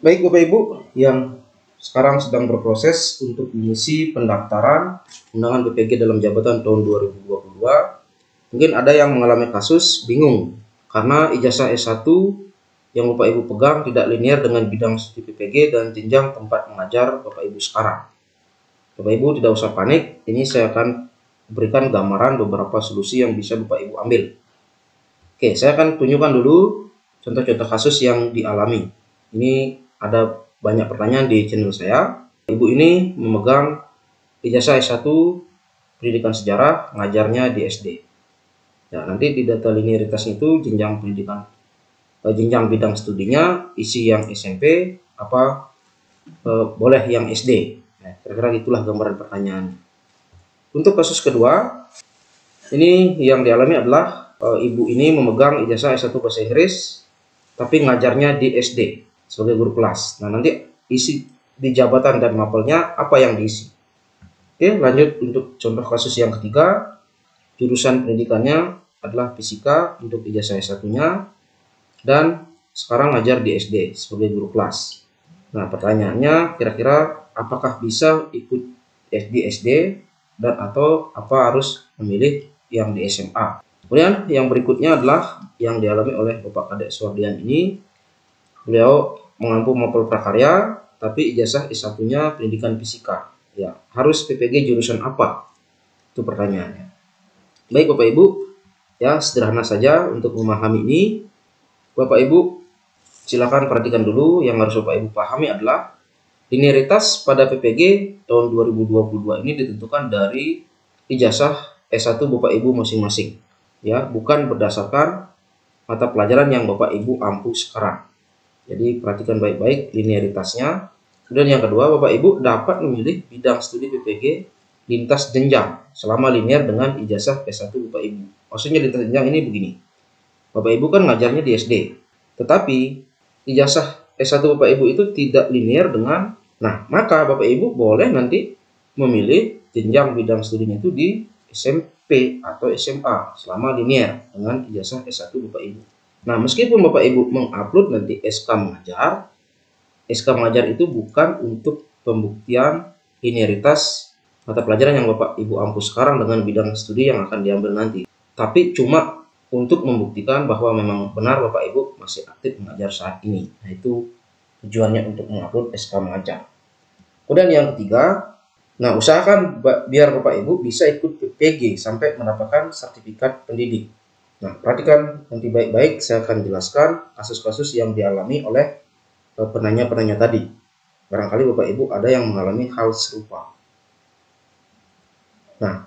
Baik Bapak Ibu yang sekarang sedang berproses untuk mengisi pendaftaran undangan PPG dalam jabatan tahun 2022, mungkin ada yang mengalami kasus bingung karena ijazah S1 yang Bapak Ibu pegang tidak linear dengan bidang studi PPG dan jenjang tempat mengajar Bapak Ibu sekarang. Bapak Ibu tidak usah panik, ini saya akan berikan gambaran beberapa solusi yang bisa Bapak Ibu ambil. Oke, saya akan tunjukkan dulu contoh-contoh kasus yang dialami. Ini ada banyak pertanyaan di channel saya. Ibu ini memegang ijazah S1 pendidikan sejarah, ngajarnya di SD. Ya, nanti di data linearitasnya itu jenjang pendidikan, jenjang bidang studinya, isi yang SMP, apa boleh yang SD. Nah, kira-kira itulah gambaran pertanyaan. Untuk kasus kedua, ini yang dialami adalah ibu ini memegang ijazah S1 bahasa Inggris, tapi ngajarnya di SD sebagai guru kelas. Nah, nanti isi di jabatan dan mapelnya apa yang diisi. Oke, lanjut untuk contoh kasus yang ketiga. Jurusan pendidikannya adalah fisika untuk ijazah S1-nya dan sekarang ngajar di SD sebagai guru kelas. Nah, pertanyaannya kira-kira apakah bisa ikut di SD dan atau apa harus memilih yang di SMA. Kemudian yang berikutnya adalah yang dialami oleh Bapak Kadek Suwardian ini. Beliau mengampu mapel prakarya, tapi ijazah S1-nya pendidikan fisika. Ya, harus PPG jurusan apa? Itu pertanyaannya. Baik Bapak Ibu, ya sederhana saja untuk memahami ini. Bapak Ibu, silakan perhatikan dulu. Yang harus Bapak Ibu pahami adalah linearitas pada PPG tahun 2022 ini ditentukan dari ijazah S1 Bapak Ibu masing-masing. Ya, bukan berdasarkan mata pelajaran yang Bapak Ibu ampu sekarang. Jadi perhatikan baik-baik linearitasnya. Kemudian yang kedua, Bapak Ibu dapat memilih bidang studi PPG lintas jenjang selama linear dengan ijazah S1 Bapak Ibu. Maksudnya lintas jenjang ini begini. Bapak Ibu kan ngajarnya di SD. Tetapi ijazah S1 Bapak Ibu itu tidak linear dengan, nah maka Bapak Ibu boleh nanti memilih jenjang bidang studinya itu di SMP atau SMA selama linear dengan ijazah S1 Bapak Ibu. Nah, meskipun Bapak Ibu mengupload nanti SK mengajar itu bukan untuk pembuktian linearitas mata pelajaran yang Bapak Ibu ampu sekarang dengan bidang studi yang akan diambil nanti. Tapi cuma untuk membuktikan bahwa memang benar Bapak Ibu masih aktif mengajar saat ini. Nah, itu tujuannya untuk mengupload SK mengajar. Kemudian yang ketiga, nah usahakan biar Bapak Ibu bisa ikut PPG sampai mendapatkan sertifikat pendidik. Nah, perhatikan nanti baik-baik, saya akan jelaskan kasus-kasus yang dialami oleh penanya-penanya tadi. Barangkali Bapak Ibu ada yang mengalami hal serupa. Nah,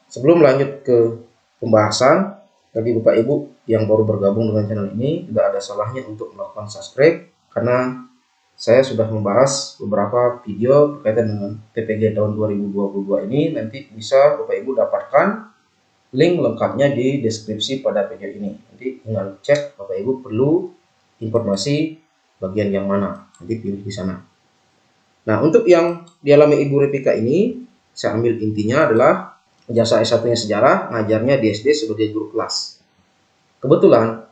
sebelum lanjut ke pembahasan, bagi Bapak Ibu yang baru bergabung dengan channel ini, tidak ada salahnya untuk melakukan subscribe, karena saya sudah membahas beberapa video berkaitan dengan PPG tahun 2022 ini. Nanti bisa Bapak Ibu dapatkan link lengkapnya di deskripsi pada video ini. Nanti tinggal cek Bapak Ibu perlu informasi bagian yang mana, nanti pilih di sana. Nah, untuk yang dialami Ibu Repika ini, saya ambil intinya adalah ijazah S1-nya sejarah, ngajarnya di SD sebagai guru kelas. Kebetulan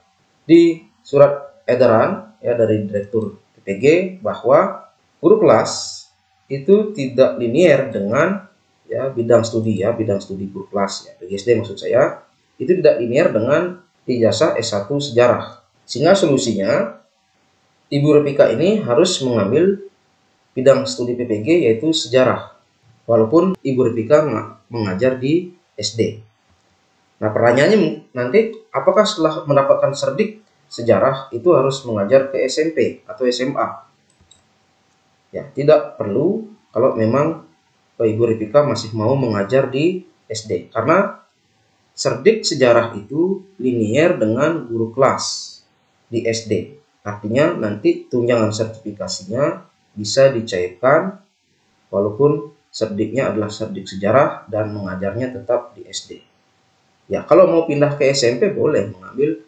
di surat edaran ya dari Direktur PPG bahwa guru kelas itu tidak linear dengan ya bidang studi guru kelas ya PGSD maksud saya, itu tidak linear dengan ijazah S1 sejarah. Sehingga solusinya Ibu Repika ini harus mengambil bidang studi PPG yaitu sejarah, walaupun Ibu Repika mengajar di SD. Nah, pertanyaannya nanti apakah setelah mendapatkan serdik sejarah itu harus mengajar ke SMP atau SMA? Ya, tidak perlu kalau memang Ibu Repika masih mau mengajar di SD, karena serdik sejarah itu linear dengan guru kelas di SD. Artinya nanti tunjangan sertifikasinya bisa dicairkan walaupun serdiknya adalah serdik sejarah dan mengajarnya tetap di SD. Ya, kalau mau pindah ke SMP boleh mengambil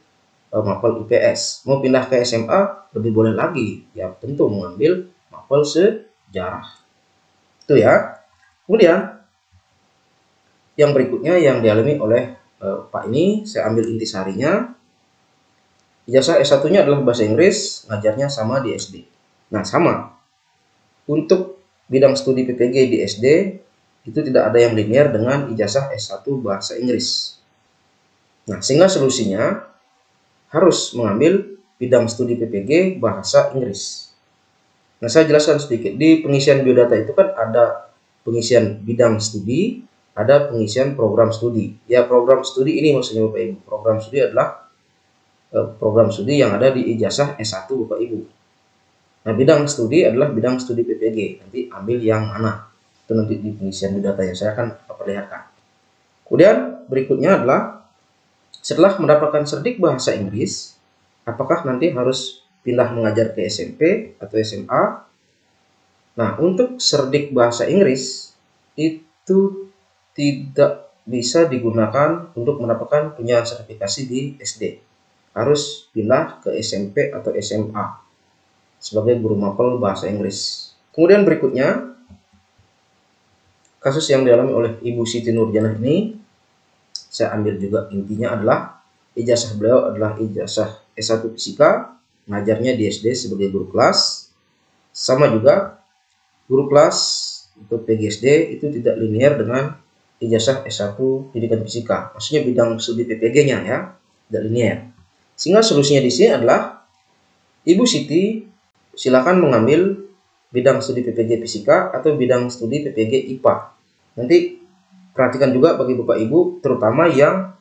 mapel IPS. Mau pindah ke SMA lebih boleh lagi, ya tentu mengambil mapel sejarah. Itu ya. Kemudian yang berikutnya yang dialami oleh Pak ini, saya ambil intisarinya. Ijazah S1-nya adalah bahasa Inggris, ngajarnya sama di SD. Nah, sama. Untuk bidang studi PPG di SD, itu tidak ada yang linear dengan ijazah S1 Bahasa Inggris. Nah, sehingga solusinya harus mengambil bidang studi PPG Bahasa Inggris. Nah, saya jelaskan sedikit. Di pengisian biodata itu kan ada pengisian bidang studi, ada pengisian program studi. Ya, program studi ini maksudnya Bapak Ibu. Program studi adalah program studi yang ada di ijazah S1 Bapak Ibu. Nah, bidang studi adalah bidang studi PPG. Nanti ambil yang mana? Itu nanti di pengisian biodata yang saya akan perlihatkan. Kemudian berikutnya adalah setelah mendapatkan cerdik bahasa Inggris, apakah nanti harus pindah mengajar ke SMP atau SMA? Nah, untuk cerdik bahasa Inggris itu tidak bisa digunakan untuk mendapatkan tunjangan sertifikasi di SD. Harus pindah ke SMP atau SMA sebagai guru mapel bahasa Inggris. Kemudian berikutnya, kasus yang dialami oleh Ibu Siti Nurjanah ini, saya ambil juga intinya adalah ijazah beliau adalah ijazah S1 Fisika, ngajarnya di SD sebagai guru kelas. Sama juga guru kelas untuk PGSD itu tidak linear dengan ijazah S1 Pendidikan Fisika. Maksudnya bidang studi PPG-nya ya, tidak linear. Sehingga solusinya di sini adalah Ibu Siti silakan mengambil bidang studi PPG Fisika atau bidang studi PPG IPA. Nanti perhatikan juga bagi Bapak Ibu, terutama yang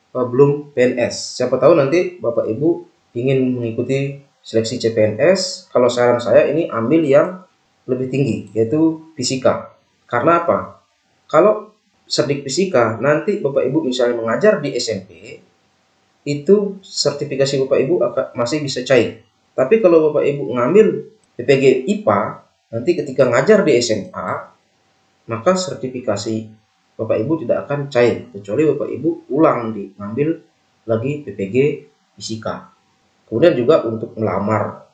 belum PNS. Siapa tahu nanti Bapak Ibu ingin mengikuti seleksi CPNS. Kalau saran saya ini ambil yang lebih tinggi, yaitu Fisika. Karena apa? Kalau cerdik Fisika, nanti Bapak Ibu misalnya mengajar di SMP, itu sertifikasi Bapak Ibu masih bisa cair. Tapi kalau Bapak Ibu ngambil PPG IPA, nanti ketika ngajar di SMA, maka sertifikasi Bapak Ibu tidak akan cair, kecuali Bapak Ibu ulang ngambil lagi PPG Fisika. Kemudian juga untuk melamar,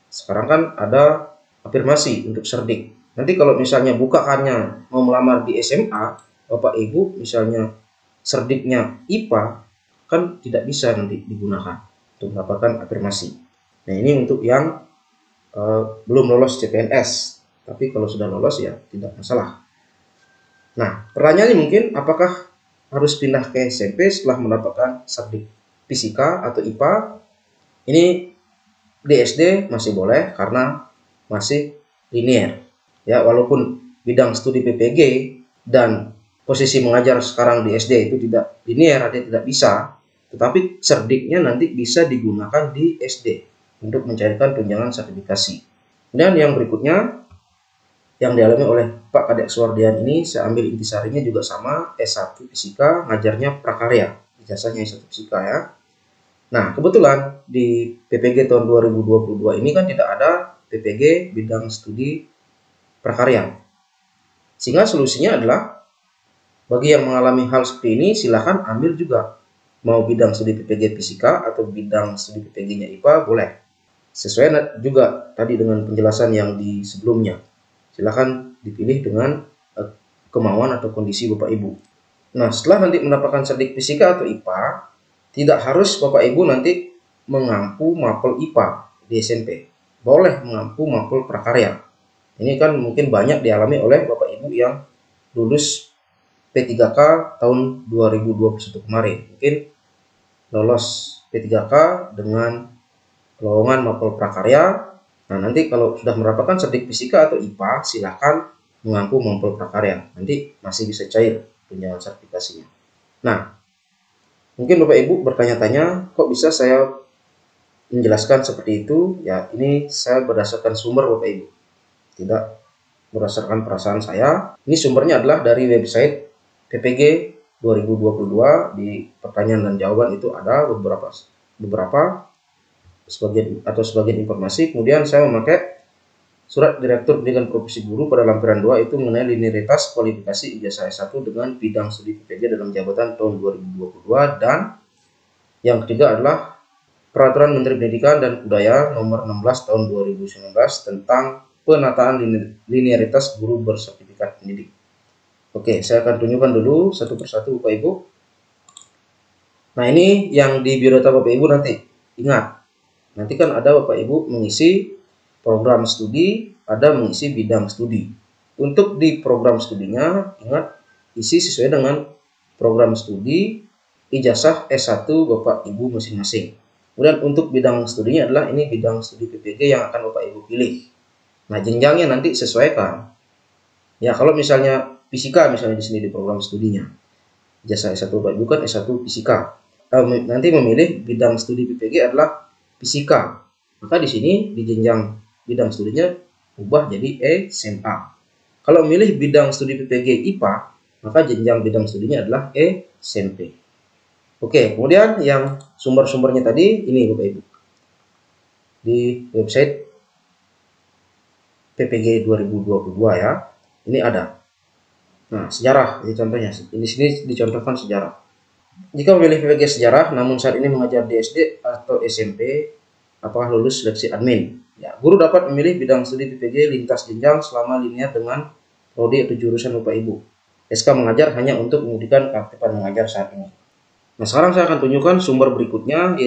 sekarang kan ada afirmasi untuk cerdik. Nanti kalau misalnya bukaannya mau melamar di SMA, Bapak Ibu misalnya cerdiknya IPA, kan tidak bisa nanti digunakan untuk mendapatkan afirmasi. Nah, ini untuk yang belum lolos CPNS, tapi kalau sudah lolos ya tidak masalah. Nah, pertanyaannya mungkin apakah harus pindah ke SMP setelah mendapatkan cerdik Fisika atau IPA? Ini di SD masih boleh karena masih linear. Ya, walaupun bidang studi PPG dan posisi mengajar sekarang di SD itu tidak linear, artinya tidak bisa, tetapi cerdiknya nanti bisa digunakan di SD untuk mencarikan tunjangan sertifikasi. Dan yang berikutnya yang dialami oleh Pak Kadek Suwardian ini, saya ambil intisarinya juga sama, S1 Fisika, ngajarnya prakarya, ijazahnya S1 Fisika ya. Nah, kebetulan di PPG tahun 2022 ini kan tidak ada PPG bidang studi prakarya. Sehingga solusinya adalah bagi yang mengalami hal seperti ini, silahkan ambil juga. Mau bidang studi PPG Fisika atau bidang studi PPG-nya IPA, boleh. Sesuai juga tadi dengan penjelasan yang di sebelumnya. Silahkan dipilih dengan kemauan atau kondisi Bapak Ibu. Nah, setelah nanti mendapatkan cerdik Fisika atau IPA, tidak harus Bapak Ibu nanti mengampu mapel IPA di SMP. Boleh mengampu mapel prakarya. Ini kan mungkin banyak dialami oleh Bapak Ibu yang lulus P3K tahun 2021 kemarin. Mungkin lolos P3K dengan lowongan mapel prakarya. Nah, nanti kalau sudah mendapatkan cerdik Fisika atau IPA, silakan mengampu mapel prakarya. Nanti masih bisa cair tunjangan sertifikasinya. Nah, mungkin Bapak Ibu bertanya-tanya, kok bisa saya menjelaskan seperti itu? Ya, ini saya berdasarkan sumber Bapak Ibu, tidak berdasarkan perasaan saya. Ini sumbernya adalah dari website PPG 2022. Di pertanyaan dan jawaban itu ada beberapa sebagian informasi. Kemudian saya memakai Surat Direktur Pendidikan Profesi Guru pada lampiran 2 itu mengenai linearitas kualifikasi ijazah S1 dengan bidang studi PPG dalam jabatan tahun 2022, dan yang ketiga adalah Peraturan Menteri Pendidikan dan Kebudayaan Nomor 16 Tahun 2019 tentang penataan linearitas guru bersertifikat pendidik. Oke, saya akan tunjukkan dulu satu persatu Bapak Ibu. Nah, ini yang di biodata Bapak Ibu nanti. Ingat, nanti kan ada Bapak Ibu mengisi program studi, ada mengisi bidang studi. Untuk di program studinya, ingat isi sesuai dengan program studi, ijazah S1 Bapak Ibu masing-masing. Kemudian untuk bidang studinya adalah ini bidang studi PPG yang akan Bapak Ibu pilih. Nah, jenjangnya nanti sesuaikan. Ya, kalau misalnya fisika misalnya di sini di program studinya, ijazah S1 Bapak Ibu kan S1 fisika. Nanti memilih bidang studi PPG adalah fisika. Maka di sini di jenjang bidang studinya ubah jadi SMA. Kalau memilih bidang studi PPG IPA, maka jenjang bidang studinya adalah SMP. Oke, kemudian yang sumber-sumbernya tadi ini Bapak Ibu. Di website PPG 2022 ya. Ini ada. Nah, sejarah ini contohnya. Di sini dicontohkan sejarah. Jika memilih PPG sejarah namun saat ini mengajar di SD atau SMP, apakah lulus seleksi admin? Ya, guru dapat memilih bidang studi PPG lintas jenjang selama linear dengan prodi atau jurusan Bapak Ibu. SK mengajar hanya untuk membuktikan keaktifan mengajar saat ini. Nah, sekarang saya akan tunjukkan sumber berikutnya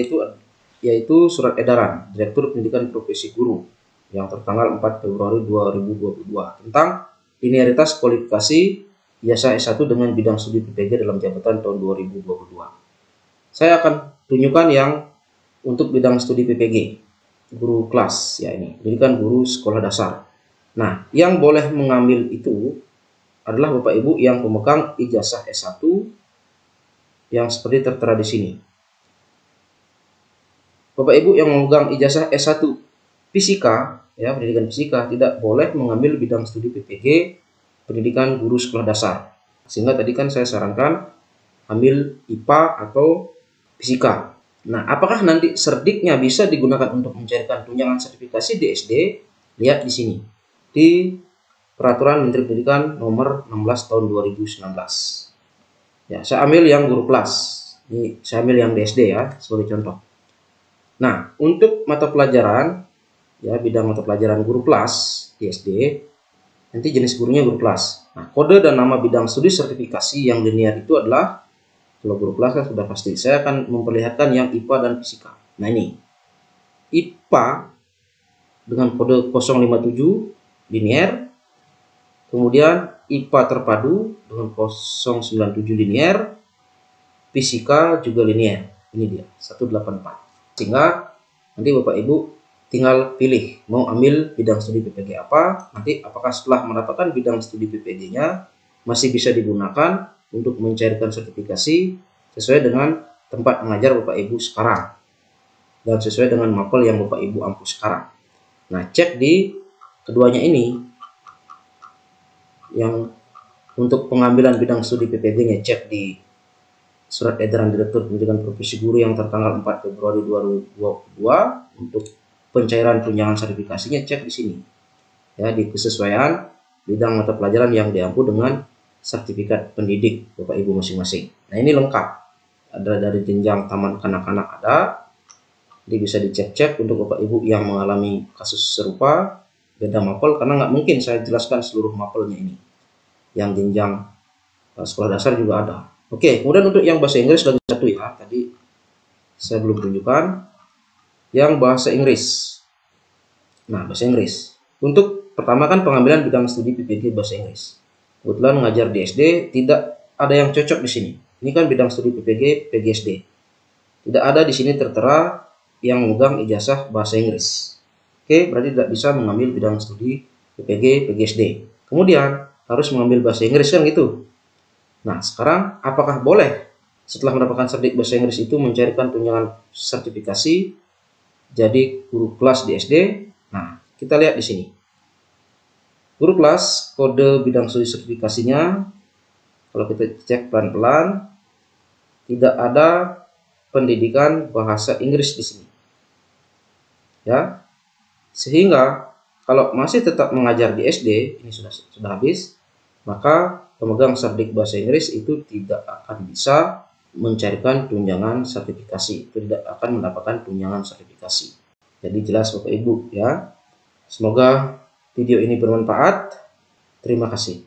yaitu surat edaran Direktur Pendidikan Profesi Guru yang tertanggal 4 Februari 2022 tentang linearitas kualifikasi ijazah S1 dengan bidang studi PPG dalam jabatan tahun 2022. Saya akan tunjukkan yang untuk bidang studi PPG, guru kelas ya ini, pendidikan guru sekolah dasar. Nah, yang boleh mengambil itu adalah Bapak Ibu yang pemegang ijazah S1 yang seperti tertera di sini. Bapak Ibu yang memegang ijazah S1 fisika, ya pendidikan fisika, tidak boleh mengambil bidang studi PPG pendidikan guru sekolah dasar. Sehingga tadi kan saya sarankan ambil IPA atau fisika. Nah, apakah nanti serdiknya bisa digunakan untuk mencarikan tunjangan sertifikasi di SD? Lihat di sini. Di Peraturan Menteri Pendidikan Nomor 16 Tahun 2019. Ya, saya ambil yang guru kelas. Ini saya ambil yang di SD ya, sebagai contoh. Nah, untuk mata pelajaran, ya bidang mata pelajaran guru kelas di SD, nanti jenis gurunya guru kelas. Nah, kode dan nama bidang studi sertifikasi yang linear itu adalah, kalau guru kelas kan sudah pasti. Saya akan memperlihatkan yang IPA dan fisika. Nah ini, IPA dengan kode 057 linear, kemudian IPA terpadu dengan 097 linear, fisika juga linear. Ini dia, 184. Sehingga nanti Bapak Ibu tinggal pilih mau ambil bidang studi PPG apa. Nanti apakah setelah mendapatkan bidang studi PPG-nya masih bisa digunakan untuk mencairkan sertifikasi sesuai dengan tempat mengajar Bapak Ibu sekarang dan sesuai dengan mapel yang Bapak Ibu ampuh sekarang. Nah, cek di keduanya ini, yang untuk pengambilan bidang studi PPG-nya cek di Surat Edaran Direktur Pendidikan Profesi Guru yang tertanggal 4 Februari 2022. Untuk pencairan tunjangan sertifikasinya cek di sini. Ya, di kesesuaian bidang mata pelajaran yang diampu dengan sertifikat pendidik Bapak Ibu masing-masing. Nah, ini lengkap. Ada dari jenjang taman kanak-kanak ada. Jadi bisa dicek-cek untuk Bapak Ibu yang mengalami kasus serupa beda mapel, karena nggak mungkin saya jelaskan seluruh mapelnya ini. Yang jenjang sekolah dasar juga ada. Oke, kemudian untuk yang bahasa Inggris lagi satu ya, tadi saya belum tunjukkan yang bahasa Inggris. Nah, bahasa Inggris. Untuk pertama kan pengambilan bidang studi PPG bahasa Inggris. Kebetulan mengajar di SD, tidak ada yang cocok di sini. Ini kan bidang studi PPG, PGSD. Tidak ada di sini tertera yang memegang ijazah bahasa Inggris. Oke, berarti tidak bisa mengambil bidang studi PPG, PGSD. Kemudian harus mengambil bahasa Inggris kan gitu. Nah, sekarang apakah boleh setelah mendapatkan sertifikat bahasa Inggris itu mencarikan tunjangan sertifikasi jadi guru kelas di SD? Nah, kita lihat di sini. Guru kelas, kode bidang studi sertifikasinya, kalau kita cek pelan-pelan, tidak ada pendidikan bahasa Inggris di sini. Ya. Sehingga kalau masih tetap mengajar di SD, ini sudah habis, maka pemegang sertifikat bahasa Inggris itu tidak akan bisa mencarikan tunjangan sertifikasi, tidak akan mendapatkan tunjangan sertifikasi. Jadi jelas Bapak Ibu ya. Semoga video ini bermanfaat. Terima kasih.